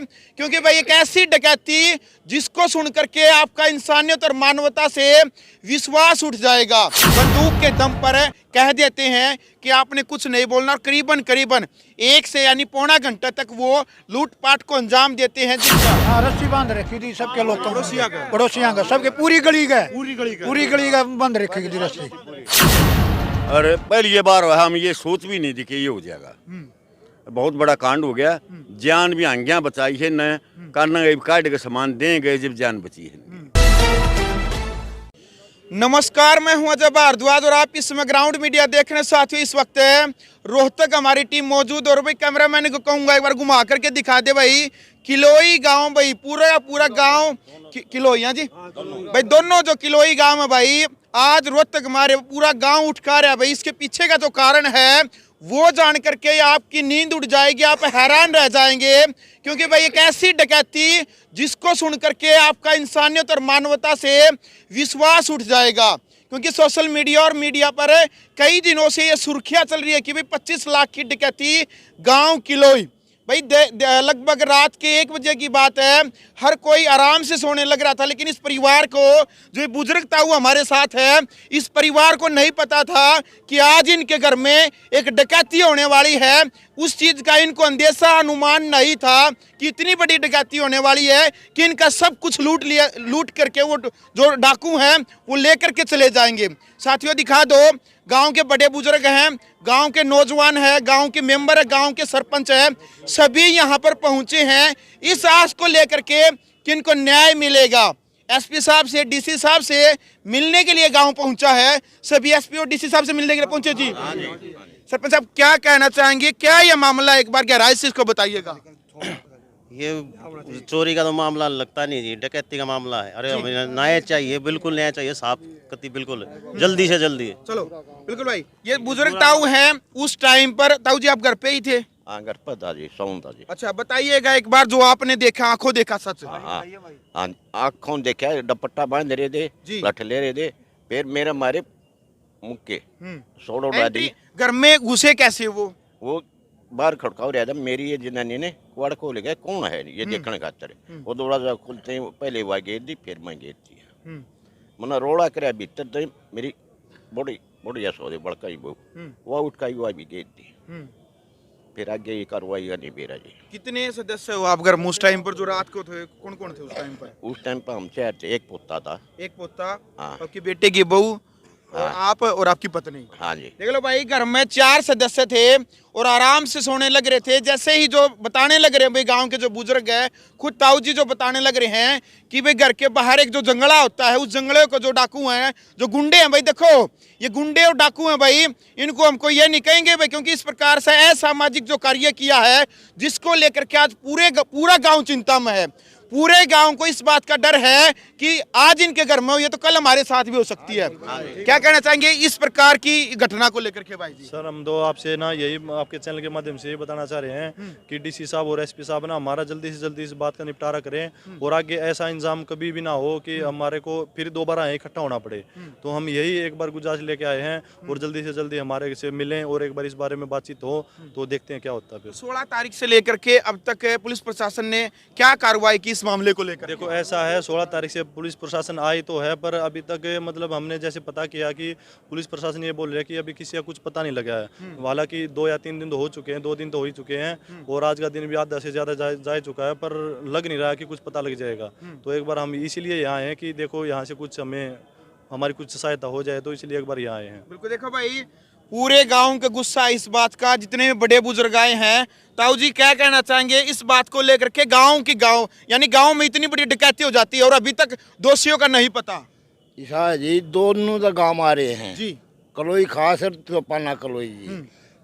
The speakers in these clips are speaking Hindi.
क्योंकि भाई एक ऐसी डकैती जिसको सुन करके आपका इंसानियत और मानवता से विश्वास उठ जाएगा। बंदूक के दम पर कह देते हैं कि आपने कुछ नहीं बोलना और करीबन करीबन 1 से यानी पौना घंटा तक वो लूटपाट को अंजाम देते हैं। हाँ, रस्सी बांध रखी थी सबके लोग, पड़ोसियों का सबके, पूरी गली का बंद रखी थी रस्सी। और पहली बार हम ये सोच भी नहीं थी कि ये हो जाएगा। बहुत बड़ा कांड हो गया, जान भी आंगियां बचाई है न, करना काट के सामान देंगे जब जान बची है। नमस्कार, मैं हूं अजय भारद्वाज और आप इस समय ग्राउंड मीडिया देख रहे हैं। साथियों, इस वक्त रोहतक हमारी टीम मौजूद और भाई कैमरामैन को कहूंगा एक बार घुमा करके दिखा दे भाई। किलोई गांव भाई, पूरा गांव किलोई। हाँ जी भाई, दोनों जो किलोई गांव है भाई, आज रोहतक हमारे पूरा गांव उठ कर है भाई। इसके पीछे का जो कारण है वो जान करके आपकी नींद उड़ जाएगी, आप हैरान रह जाएंगे। क्योंकि भाई एक ऐसी डकैती जिसको सुन करके आपका इंसानियत और मानवता से विश्वास उठ जाएगा। क्योंकि सोशल मीडिया और मीडिया पर कई दिनों से ये सुर्खियां चल रही है कि भाई 25 लाख की डकैती गांव किलोई। भाई लगभग रात के 1 बजे की बात है, हर कोई आराम से सोने लग रहा था, लेकिन इस परिवार को, जो बुजुर्ग ताऊ हमारे साथ है, इस परिवार को नहीं पता था कि आज इनके घर में एक डकैती होने वाली है। उस चीज़ का इनको अंदेशा, अनुमान नहीं था कि इतनी बड़ी डकैती होने वाली है कि इनका सब कुछ लूट करके वो जो डाकू हैं वो लेकर के चले जाएंगे। साथियों, दिखा दो, गांव के बड़े बुजुर्ग हैं, गांव के नौजवान हैं, गांव के मेंबर है, गांव के सरपंच हैं, सभी यहां पर पहुंचे हैं इस आस को लेकर के कि इनको न्याय मिलेगा। एसपी साहब से, डीसी साहब से मिलने के लिए गांव पहुंचा है। सभी एसपी और डीसी साहब से मिलने के लिए पहुंचे। जी सरपंच साहब, क्या कहना चाहेंगे, क्या ये मामला, एक बार गहराई से इसको बताइएगा। ये चोरी का तो मामला लगता नहीं जी, डकैती का मामला है। अरे हमें न्याय चाहिए, बिल्कुल न्याय चाहिए, साफ कति, बिल्कुल जल्दी से जल्दी। चलो बिल्कुल भाई, ये बुजुर्ग ताऊ हैं। उस टाइम पर ताऊ जी आप घर पे ही थे? हाँ, घर पर था जी, सौन था जी। अच्छा, बताइएगा एक बार जो आपने देखा, आंखों देखा सच। हाँ, आँखों देखा, दुपट्टा बांध रहे थे, लठ ले रहे थे, फिर मेरे मारे मुक्के सोडो उड़ा दी। घर में घुसे कैसे? वो बाहर खड़काव रहा था, मेरी ये जनानी ने कुआड़ खोल गया, कौन है ये देखने खातर। वो दौड़ा जा खुलते पहले वह गेट दी, फिर मैं गेट दी। मना रोड़ा कर भीतर तो मेरी बड़ी बड़ी सौदे बड़का ही बहू वह उठकाई हुआ भी गेट दी। फिर आगे ये कार्रवाई नहीं बेरा जी। कितने सदस्य हो आप घर में उस टाइम पर, जो रात को थे? कौन कौन थे उस टाइम पर? उस टाइम पर हम शहर थे, एक पोता था। एक पोता, हाँ। आपके बेटे की बहू और आप और आपकी पत्नी। हाँ जी। देख लो भाई, घर में 4 सदस्य थे और आराम से सोने लग रहे थे। जैसे ही जो बताने लग रहे हैं भाई, गांव के जो बुजुर्ग हैं, खुद ताऊ जी जो बताने लग रहे हैं कि भाई घर के बाहर एक जो जंगला होता है, उस जंगले को जो डाकू हैं, जो गुंडे हैं भाई, देखो ये गुंडे और डाकू हैं भाई, इनको हमको ये नहीं कहेंगे भाई, क्योंकि इस प्रकार से असामाजिक जो कार्य किया है, जिसको लेकर के आज पूरा गाँव चिंता में है। पूरे गांव को इस बात का डर है कि आज इनके घर में हो, ये तो कल हमारे साथ भी हो सकती है। क्या कहना चाहेंगे इस प्रकार की घटना को लेकर के भाई जी? सर, हम दो आपसे ना यही आपके चैनल के माध्यम से ये बताना चाह रहे हैं कि डीसी साहब और एसपी साहब ना हमारा जल्दी से जल्दी इस बात का निपटारा करें और आगे ऐसा इंजाम कभी भी ना हो कि हमारे को फिर दोबारा इकट्ठा होना पड़े। तो हम यही एक बार गुजारिश लेके आए हैं और जल्दी से जल्दी हमारे से मिलें और एक बार इस बारे में बातचीत हो, तो देखते हैं क्या होता है। फिर 16 तारीख से लेकर के अब तक पुलिस प्रशासन ने क्या कार्रवाई की इस मामले को लेकर? देखो, ऐसा है, 16 तारीख से पुलिस प्रशासन आई तो है, पर अभी तक मतलब हमने जैसे पता किया कि पुलिस प्रशासन ये बोल रहा है कि अभी किसी का कुछ पता नहीं लगा है। हालांकि 2 या 3 दिन तो हो चुके हैं, 2 दिन तो हो ही चुके हैं और आज का दिन भी आधा से ज़्यादा जा चुका है, पर लग नहीं रहा है कि कुछ पता लग जाएगा। तो एक बार हम इसीलिए यहाँ हैं कि देखो यहाँ से कुछ हमारी कुछ सहायता हो जाए, तो इसलिए एक बार यहाँ आए हैं। बिल्कुल, देखो भाई, पूरे गांव का गुस्सा इस बात का, जितने बड़े बुजुर्ग आए हैं। ताऊ जी, क्या कहना चाहेंगे इस बात को लेकर के? गांव यानी गांव में इतनी बड़ी डकैती हो जाती है और अभी तक दोषियों का नहीं पता। जी, दोनों तो गांव आ रहे हैं जी, कलोई खास है तो पाना कलोई जी।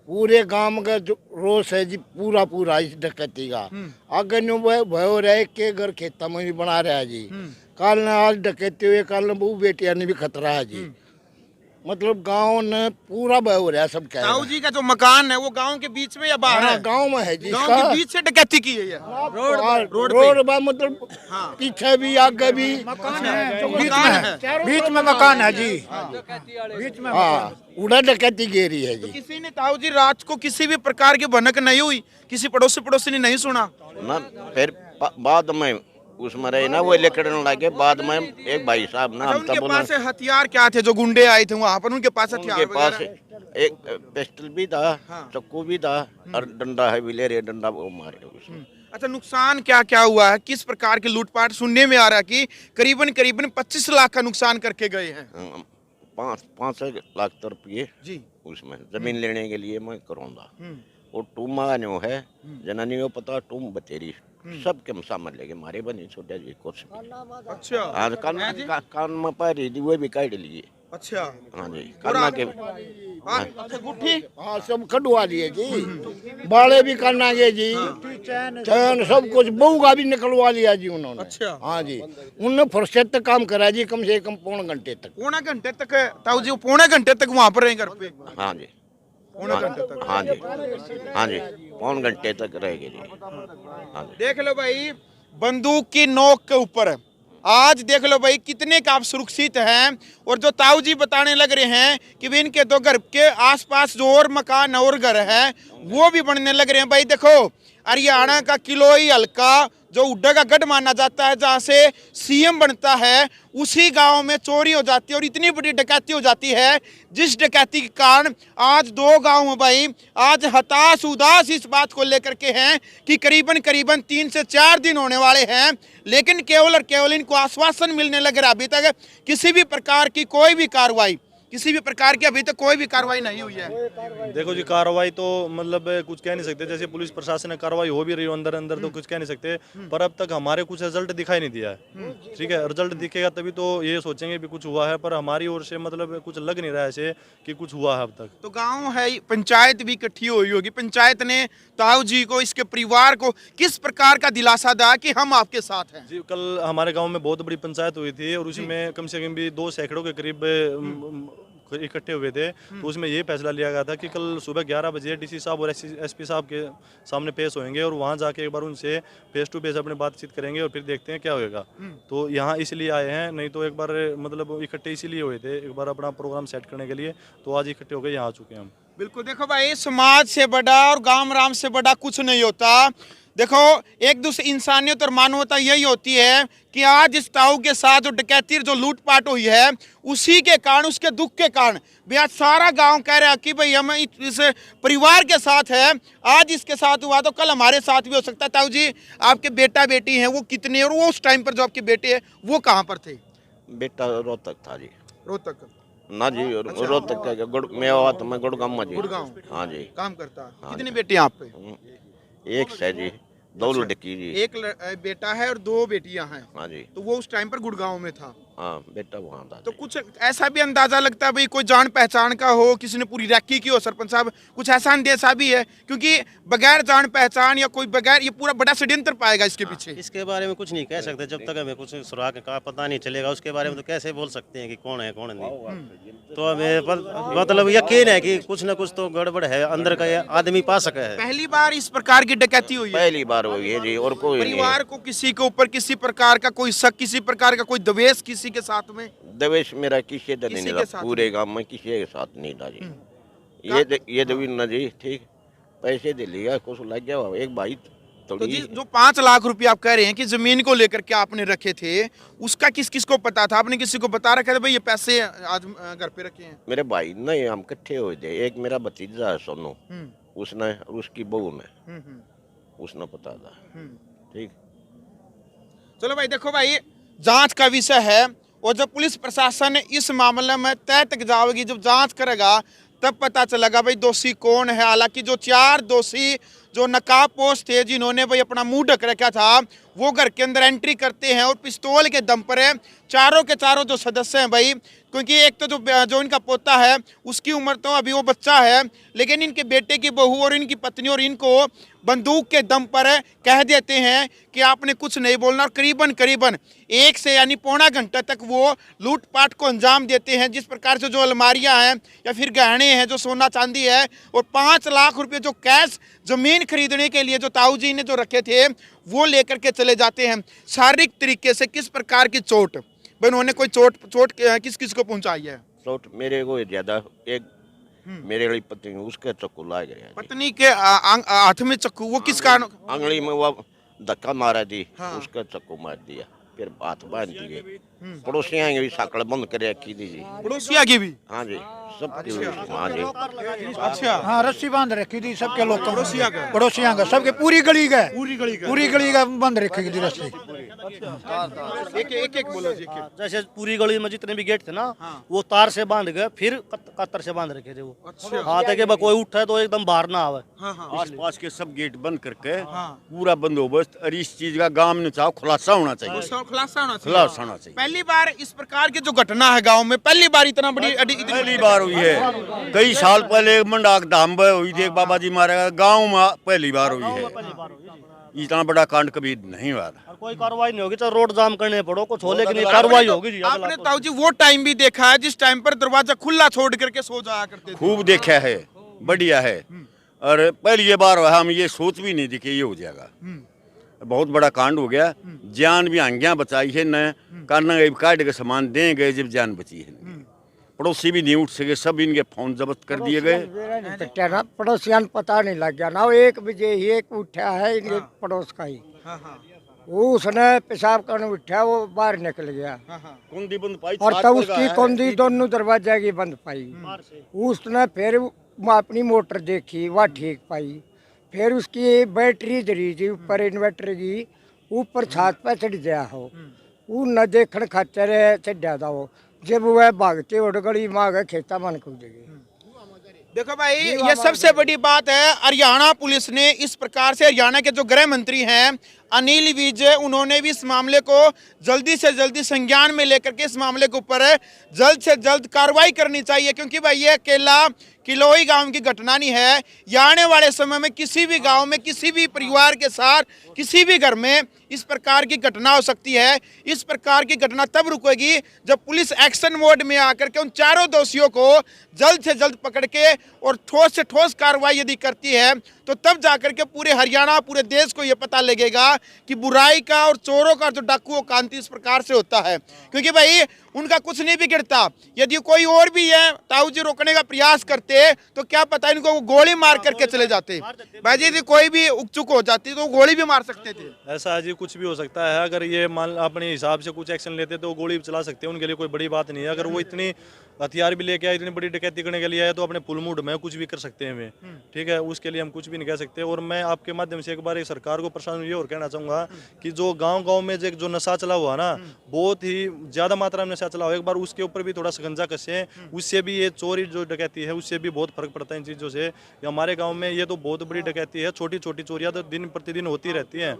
पूरे गांव का जो रोष है जी, पूरा इस डकैती का। अगर भयो रहे के घर खेता में भी बना रहा है जी। कल ने आज डकैती हुए, कल ने बहु बेटिया ने भी खतरा है जी। मतलब गांव ने पूरा बह हो रहा है सब कह रहे ताऊ जी का जो मकान है वो गांव के बीच में या बाहर है? गांव में है जी गांव इसका के बीच से डकैती की है ये। रोड पर मतलब पीछे भी आगे भी मकान है, मकान है। बीच में मकान है जी, बीच में हाँ उड़ा डकैती गेरी है तो जी। किसी ने ताऊ जी रात को किसी भी प्रकार की भनक नहीं हुई, किसी पड़ोसी ने नहीं सुना? ना फिर बाद में उसमें रहे ना वो लकड़ने लगे, बाद में एक भाई साहब ना अच्छा, हम उनके तब पास हथियार क्या थे जो गुंडे आए थे वहां पर? उनके पास हथियार उनके पास वगैरह? एक पिस्टल भी था, चाकू भी था और डंडा है भी ले रहे डंडा वो मारे उसमें। अच्छा, नुकसान क्या क्या हुआ है? किस प्रकार की लूटपाट? सुनने में आ रहा है कि करीबन करीबन 25 लाख का नुकसान करके गए हैं। 5 लाख रुपये जी। उसमें जमीन लेने के लिए मैं करऊंगा। और टूमा जो है जननी को पता टूम बतेरी सबके सामने लेके मारे बने छोटे जी कुछ अच्छा। आज कान में पारी दी वो भी काट लिए। अच्छा। हाँ जी काना के अच्छा, गुट्ठी? हाँ सब कटवा लिए जी, बाले भी करना गए जी, चैन सब कुछ बहू का भी निकलवा लिया जी उन्होंने। अच्छा। हाँ जी उन्होंने फुर्सत तक काम करा जी, कम से कम पौने घंटे तक। पौने घंटे तक ताऊ जी पौने घंटे तक वहां पर रहे घर पे? हाँ जी पौने घंटे तक? हाँ जी हाँ जी पौन घंटे तक रहेगी जी। हाँ जी देख लो भाई, बंदूक की नोक के ऊपर आज देख लो भाई कितने का आप सुरक्षित हैं। और जो ताऊ जी बताने लग रहे हैं कि भी इनके तो घर के आसपास जो और मकान और घर है वो भी बनने लग रहे हैं। भाई देखो, हरियाणा का किलोई हल्का जो उड्डा का गढ़ माना जाता है, जहाँ से सीएम बनता है, उसी गांव में चोरी हो जाती है और इतनी बड़ी डकैती हो जाती है, जिस डकैती के कारण आज 2 गांव में भाई आज हताश उदास इस बात को लेकर के हैं कि करीबन करीबन 3 से 4 दिन होने वाले हैं, लेकिन केवल और केवल इनको आश्वासन मिलने लग रहा है। अभी तक किसी भी प्रकार की कोई भी कार्रवाई, किसी भी प्रकार की अभी तक कोई भी कार्रवाई नहीं हुई है। देखो जी, कार्रवाई तो मतलब कुछ कह नहीं सकते। जैसे पुलिस प्रशासन ने कार्रवाई हो भी रही हो अंदर अंदर तो कुछ कह नहीं सकते, पर अब तक हमारे कुछ रिजल्ट दिखाई नहीं दिया है। ठीक है, रिजल्ट दिखेगा तभी तो ये सोचेंगे भी कुछ हुआ है, पर हमारी ओर से मतलब कुछ लग नहीं रहा है ऐसे कि कुछ हुआ है अब तक। तो गांव है, पंचायत भी इकट्ठी हुई होगी, पंचायत ने ताऊ जी को, इसके परिवार को किस प्रकार का दिलासा दिया कि हम आपके साथ हैं? जी, कल हमारे गांव में बहुत बड़ी पंचायत हुई थी और उसमें कम से कम भी 2 सैकड़ों के करीब इकट्ठे हुए थे। तो उसमें ये फैसला लिया गया था कि कल सुबह 11 बजे डीसी साहब और एसपी साहब के सामने पेश होंगे और वहां जाके एक बार उनसे फेस टू फेस अपने बातचीत करेंगे और फिर देखते हैं क्या होगा। तो यहाँ इसलिए आए हैं, नहीं तो एक बार मतलब इकट्ठे इसीलिए हुए थे एक बार अपना प्रोग्राम सेट करने के लिए, तो आज इकट्ठे होकर यहाँ आ चुके हैं हम। बिल्कुल। देखो भाई, समाज से बड़ा और गांव राम से बड़ा कुछ नहीं होता। देखो, एक दूसरे इंसानियत और मानवता यही होती है कि आज इस ताऊ के साथ जो डकैती जो लूटपाट हुई है, उसी के कारण, उसके दुख के कारण भी आज सारा गांव कह रहा है कि भाई हम इस परिवार के साथ है। आज इसके साथ हुआ तो कल हमारे साथ भी हो सकता है। ताऊ जी, आपके बेटा बेटी हैं वो कितने, और वो उस टाइम पर जो आपके बेटे हैं वो कहाँ पर थे? बेटा रोहतक था जी। रोहतक? ना जी रोहतक का गुड़ मेवा तो मैं गुड़गांव में जी। गुड़गांव? हाँ जी काम करता है। हाँ कितने जी। बेटे हैं आप पे? एक है जी, 2 लड़की जी। एक बेटा है और 2 बेटियां हैं। हाँ जी तो वो उस टाइम पर गुड़गांव में था। हाँ बेटा वहाँ था। तो कुछ ऐसा भी अंदाजा लगता है भाई कोई जान पहचान का हो, किसी ने पूरी रैकी की हो, सरपंच साहब कुछ ऐसा अंदेशा भी है? क्योंकि बगैर जान पहचान या कोई बगैर, ये पूरा बड़ा षड्यंत्र पाएगा इसके पीछे। इसके बारे में कुछ नहीं कह सकते जब तक हमें कुछ सुराग का पता नहीं चलेगा। उसके बारे में तो कैसे बोल सकते हैं कि कौन है कौन नहीं। तो हमें मतलब यकीन है कि कुछ न कुछ तो गड़बड़ है, अंदर का आदमी पा सका है। पहली बार इस प्रकार की डकैती हुई है? पहली बार हुई है जी, और कोई नहीं। परिवार को किसी के ऊपर किसी प्रकार का कोई शक, किसी प्रकार का कोई द्वेष किसी के साथ में? दवेश मेरा किसी से किसी नहीं के था, साथ पूरे गांव में किसी के साथ नहीं था जी। ये दवी ना जी, ठीक पैसे दे लिया, कुछ लग गया एक भाई तो थोड़ी। जी, जो 5 लाख रुपए आप कह रहे हैं कि जमीन को लेकर के आपने रखे थे, उसका किस किस को पता था? आपने किसी को बता रखा था भाई ये पैसे आज घर पे रखे हैं? मेरे भाई नहीं, हम इकट्ठे हुए थे। एक मेरा भतीजा है सोनू, उसने उसकी बहू ने उसने पता था। ठीक, चलो भाई, देखो भाई, जांच का विषय है और जब पुलिस प्रशासन इस मामले में तय तक जाएगी, जब जांच करेगा तब पता चलेगा भाई दोषी कौन है। हालांकि जो 4 दोषी जो नकाबपोश थे जिन्होंने भाई अपना मुंह ढक रखा था, वो घर के अंदर एंट्री करते हैं और पिस्तौल के दम पर चारों के चारों जो सदस्य हैं भाई, क्योंकि एक तो जो इनका पोता है उसकी उम्र तो अभी वो बच्चा है, लेकिन इनके बेटे की बहू और इनकी पत्नी और इनको बंदूक के दम पर कह देते हैं कि आपने कुछ नहीं बोलना, और करीबन करीबन 1 से यानी पौना घंटा तक वो लूटपाट को अंजाम देते हैं। जिस प्रकार से जो अलमारियां हैं या फिर गहने हैं, जो सोना चांदी है और 5 लाख रुपए जो कैश ज़मीन खरीदने के लिए जो ताऊ जी ने जो रखे थे वो लेकर के चले जाते हैं। शारीरिक तरीके से किस प्रकार की चोट भाई उन्होंने कोई चोट किस किस को पहुंचाई है? चोट मेरे को ज्यादा, एक मेरे वाली पत्नी उसके चक्कू लाग गया, पत्नी के हाथ में चक्कू, वो किस कारण? आंगली में वो धक्का मारा दी, उसका चक्कू मार दिया, फिर हाथ बांध दिए। पड़ोसियां भी साकड़ बंद कर रखी थी जी, पड़ोसिया की भी? हाँ जी, सब हाँ जी। अच्छा, हाँ रस्सी बांध रखी थी सबके लोग, पड़ोसियां का सबके, पूरी गली का बंद रखी थी रस्सी। एक बोलो जी। जैसे पूरी गली में जितने भी गेट थे ना, वो तार से बांध गए, फिर कतर से बांध रखे थे वो। हाँ, ताकि कोई उठे तो एकदम बाहर ना आवे। आस पास के सब गेट बंद करके पूरा बंदोबस्त, और इस चीज का गांव में चाहो खुलासा होना चाहिए, खुलासा होना चाहिए। पहली बार इस प्रकार की जो घटना है गांव में, पहली बार इतना बड़ी पहली बार हुई है। कई साल पहले मंडाक धाम में हुई थी, एक बाबा जी मारे गए, गाँव में पहली बार हुई है। इतना बड़ा कांड कभी नहीं हुआ था। कोई कार्रवाई नहीं होगी, तो रोड जाम करने पड़ो, कुछ हो, लेकिन कार्रवाई होगी जी। आपने ताऊ जी वो टाइम भी देखा है जिस टाइम पर दरवाजा खुला छोड़ करके सो जाया करते थे? खूब देखा है, बढ़िया है। और पहली ये बार हुआ, हम ये सोच भी नहीं थी कि ये हो जाएगा। बहुत बड़ा कांड हो गया, जान भी आंगियां बचाई है न, काना काट के सामान दे गए जब जान बची है। पड़ोसी भी नहीं उठ सके, सब इनके फोन जब्त कर दिए गए। पड़ोसियान पता नहीं लग गया ना, 1 बजे ही एक उठा है इनके पड़ोस का ही, उसने पेशाब करने उठा, वो बाहर निकल गया कुंडी बंद पाई, और तब उसकी कुंडी दोनों दरवाजा की बंद पाई। उसने फिर अपनी मोटर देखी, वह ठीक पाई। फिर उसकी बैटरी जरी थी ऊपर इन्वर्टर की, ऊपर छत पे चढ़ गया हो, वो न देखने खातर चढ़ा था वो। जब वह भागते उड़ गई माँ के खेता मन कूद गई। देखो भाई, ये सबसे बड़ी बात है, हरियाणा पुलिस ने इस प्रकार से, हरियाणा के जो गृह मंत्री हैं अनिल विज, उन्होंने भी इस मामले को जल्दी से जल्दी संज्ञान में लेकर के इस मामले के ऊपर जल्द से जल्द कार्रवाई करनी चाहिए, क्योंकि भाई ये अकेला किलोई गांव की घटना नहीं है। ये आने वाले समय में किसी भी गांव में, किसी भी परिवार के साथ, किसी भी घर में इस प्रकार की घटना हो सकती है। इस प्रकार की घटना तब रुकेगी जब पुलिस एक्शन मोड में आकर के उन चारों दोषियों को जल्द से जल्द पकड़ के और ठोस से ठोस कार्रवाई यदि करती है, तो तब जाकर के पूरे हरियाणा, पूरे देश को ये पता लगेगा कि बुराई का और चोरों का, जो डाकुओं का अंत इस प्रकार से होता है। क्योंकि भाई उनका कुछ नहीं बिगड़ता, यदि कोई और भी है ताऊ जी रोकने का प्रयास करते तो क्या पता इनको वो गोली मार करके चले जाते। भाई जी यदि कोई भी उकचुक हो जाती तो वो गोली भी मार सकते थे। ऐसा है जी, कुछ भी हो सकता है। अगर ये मान अपने हिसाब से कुछ एक्शन लेते तो गोली भी चला सकते हैं, उनके लिए कोई बड़ी बात नहीं है। अगर वो इतनी हथियार भी लेके आए, इतनी बड़ी डकैती करने के लिए आए, तो अपने फुल मूड में कुछ भी कर सकते हैं वे, ठीक है, उसके लिए हम कुछ भी नहीं कह सकते। और मैं आपके माध्यम से एक बार सरकार को, प्रशासन ये और कहना चाहूँगा कि जो गाँव में जो नशा चला हुआ ना, बहुत ही ज़्यादा मात्रा में नशा चला हुआ, एक बार उसके ऊपर भी थोड़ा शिकंजा कसे, उससे भी ये चोरी जो डकैती है उससे भी बहुत फर्क पड़ता है इन चीज़ों से। हमारे गाँव में ये तो बहुत बड़ी डकैती है, छोटी छोटी चोरियाँ तो दिन प्रतिदिन होती रहती हैं।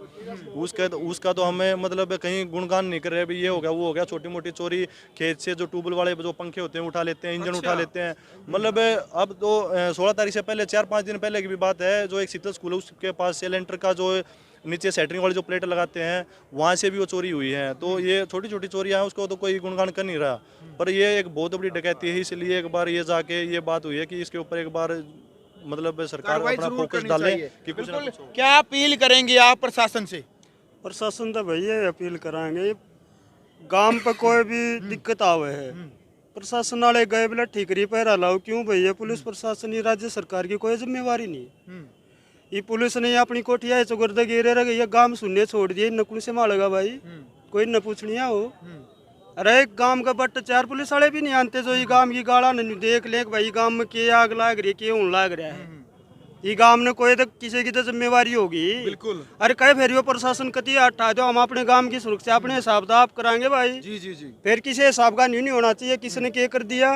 उसका तो हमें मतलब कहीं गुणगान नहीं कर रहे, अभी ये हो गया वो हो गया, छोटी मोटी चोरी खेत से जो ट्यूबवेल वाले जो पंखे होते हैं उठा लेते हैं, इंजन उठा लेते हैं। मतलब अब तो 16 तारीख से पहले, 4-5 दिन पहले की भी बात है, जो एक शीतल स्कूल है उसके पास से लेंटर का जो नीचे सेटरिंग वाली जो प्लेट लगाते हैं, वहाँ से भी वो चोरी हुई है। तो ये छोटी छोटी चोरियाँ हैं, उसको तो कोई गुणगान कर नहीं रहा, पर ये एक बहुत बड़ी डकैती है। इसलिए एक बार ये जाके ये बात हुई है कि इसके ऊपर एक बार मतलब सरकार अपना फोकस डाले कि कुछ ना कुछ हो। क्या अपील करेंगे आप प्रशासन से? प्रशासन तो भैया अपील कराएंगे, गांव पे कोई भी दिक्कत आवे है, प्रशासन वाले गए बोला ठीकरी पहरा लाओ। क्यों भैया, पुलिस प्रशासन, राज्य सरकार की कोई जिम्मेवारी नहीं। ये पुलिस ने अपनी कोठिया चुगर्द गिरे रह गई, गांव सुनने छोड़ दिए, नकुल से मारेगा भाई, कोई न पूछनिया हो। अरे गांव का बट 4 पुलिस वाले भी नहीं आते जो ये गांव की गाड़ा नहीं देख ले भाई गांव में के आग लाग रही है, के ऊन लाग रहा है। ये गांव ने कोई तो किसी की तो जिम्मेवारी होगी। बिल्कुल। अरे कई फिर वो प्रशासन कति हटा दो, हम अपने गांव की सुरक्षा अपने हिसाब से आप कराएंगे भाई। जी जी जी। फिर किसी हिसाब का नहीं होना चाहिए किसने क्या कर दिया,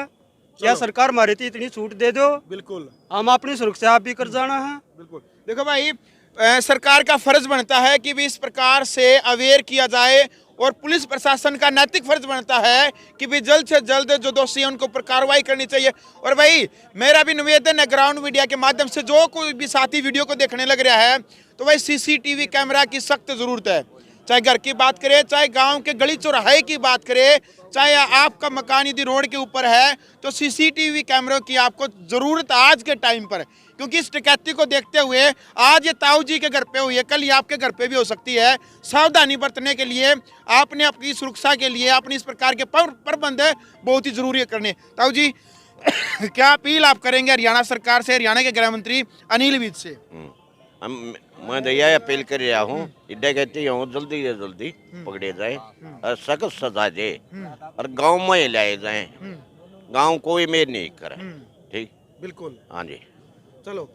क्या सरकार मारी थी इतनी छूट दे दो। बिल्कुल। हम अपनी सुरक्षा आप भी कर जाना है। बिल्कुल। देखो भाई, सरकार का फर्ज बनता है कि भी इस प्रकार से अवेयर किया जाए और पुलिस प्रशासन का नैतिक फर्ज बनता है कि भी जल्द से जल्द जो दोषी हैं उनके ऊपर कार्रवाई करनी चाहिए। और भाई मेरा भी निवेदन है ग्राउंड मीडिया के माध्यम से, जो कोई भी साथी वीडियो को देखने लग रहा है तो भाई सीसीटीवी कैमरा की सख्त जरूरत है। चाहे घर की बात करें, चाहे गांव के गली चौराहे की बात करें, चाहे आपका मकान यदि रोड के ऊपर है तो सीसीटीवी कैमरों की आपको जरूरत आज के टाइम पर, क्योंकि इस डकैती को देखते हुए आज ये ताऊ जी के घर पे हुई है, कल ये आपके घर पे भी हो सकती है। सावधानी बरतने के लिए आपने अपनी सुरक्षा के लिए अपनी इस प्रकार के प्रबंध बहुत ही जरूरी करने। ताऊ जी क्या अपील आप करेंगे हरियाणा सरकार से, हरियाणा के गृह मंत्री अनिल विज से? मैं तो यह अपील कर रहा हूँ, डकैती हूँ जल्दी से जल्दी पकड़े जाए और सख्त सजा दे और गांव में लाए जाए, गांव कोई मेर नहीं करे। ठीक, बिल्कुल, हाँ जी। चलो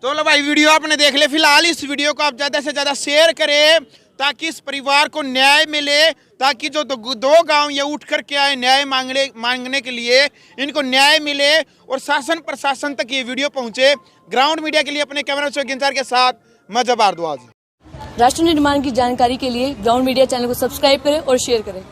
तो लो भाई, वीडियो आपने देख ले। फिलहाल इस वीडियो को आप ज़्यादा से ज़्यादा शेयर करें ताकि इस परिवार को न्याय मिले, ताकि जो दो गांव ये उठ कर के आए न्याय मांगने के लिए, इनको न्याय मिले और शासन प्रशासन तक ये वीडियो पहुंचे। ग्राउंड मीडिया के लिए अपने कैमरा चौकीदार के साथ मैं जब भारद्वाज। राष्ट्र निर्माण की जानकारी के लिए ग्राउंड मीडिया चैनल को सब्सक्राइब करें और शेयर करें।